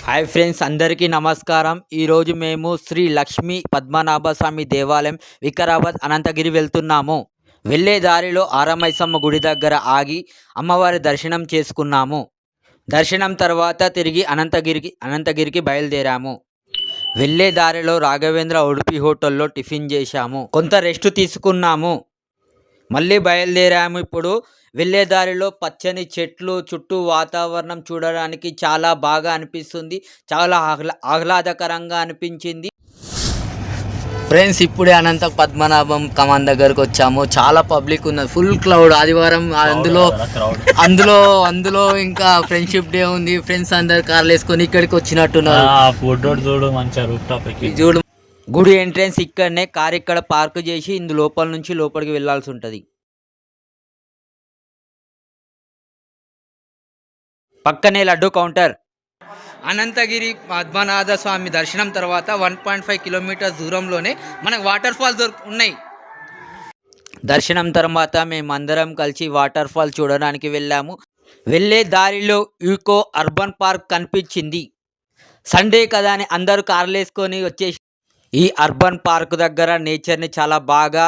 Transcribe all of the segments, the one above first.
Hi friends, అందరికీ నమస్కారం. ఈరోజు మేము శ్రీ లక్ష్మీ పద్మనాభ స్వామి దేవాలయం వికారాబాద్ అనంతగిరి వెళ్తున్నాము. వెళ్ళే దారిలో ఆరమైసమ్మ గుడి దగ్గర ఆగి అమ్మవారి దర్శనం చేసుకున్నాము. దర్శనం తర్వాత తిరిగి అనంతగిరికి బయలుదేరాము. వెళ్ళే దారిలో రాఘవేంద్ర ఉడుపి హోటల్లో టిఫిన్ చేశాము. కొంత రెస్ట్ తీసుకున్నాము. మళ్ళీ బయలుదేరాము. ఇప్పుడు వెళ్ళే దారిలో పచ్చని చెట్లు, చుట్టూ వాతావరణం చూడడానికి చాలా బాగా అనిపిస్తుంది. చాలా ఆహ్లాదకరంగా అనిపించింది. ఫ్రెండ్స్, ఇప్పుడే అనంత పద్మనాభం కమాన్ దగ్గరకు వచ్చాము. చాలా పబ్లిక్ ఉన్నది, ఫుల్ క్లౌడ్. ఆదివారం అందులో అందులో ఇంకా ఫ్రెండ్షిప్ డే ఉంది. ఫ్రెండ్స్ అందరు కార్లు వేసుకొని ఇక్కడికి వచ్చినట్టున్నారు. చూడు, గుడి ఎంట్రెన్స్ ఇక్కడనే. కార్ ఇక్కడ పార్క్ చేసి లోపల నుంచి లోపలికి వెళ్లాల్సి ఉంటుంది. పక్కనే లడ్డు కౌంటర్. అనంతగిరి పద్మనాభ స్వామి దర్శనం తర్వాత 1.5 కిలోమీటర్స్ దూరంలోనే మనకు వాటర్ ఫాల్స్ ఉన్నాయి. దర్శనం తర్వాత మేమందరం కలిసి వాటర్ ఫాల్ చూడడానికి వెళ్ళాము. వెళ్ళే దారిలో యూకో అర్బన్ పార్క్ కనిపించింది. సండే కదా అని అందరూ కార్లు వేసుకొని వచ్చేసి ఈ అర్బన్ పార్క్ దగ్గర నేచర్ని చాలా బాగా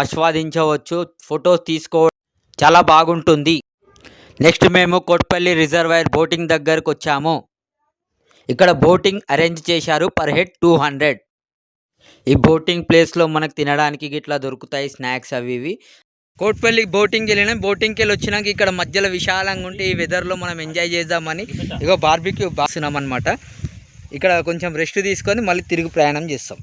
ఆస్వాదించవచ్చు. ఫొటోస్ తీసుకోవడం చాలా బాగుంటుంది. నెక్స్ట్ మేము కోట్పల్లి రిజర్వాయర్ బోటింగ్ దగ్గరకు వచ్చాము. ఇక్కడ బోటింగ్ అరేంజ్ చేశారు. Per head 200. ఈ బోటింగ్ ప్లేస్లో మనకు తినడానికి ఇట్లా దొరుకుతాయి స్నాక్స్ అవి ఇవి. కోట్పల్లి బోటింగ్కి వెళ్ళినాం. బోటింగ్కి వెళ్ళి వచ్చినాక ఇక్కడ మధ్యలో విశాలంగా ఉంటే ఈ వెదర్లో మనం ఎంజాయ్ చేద్దామని ఇగో బార్బిక్యూ బాస్తున్నాం అనమాట. ఇక్కడ కొంచెం రెస్ట్ తీసుకొని మళ్ళీ తిరిగి ప్రయాణం చేస్తాం.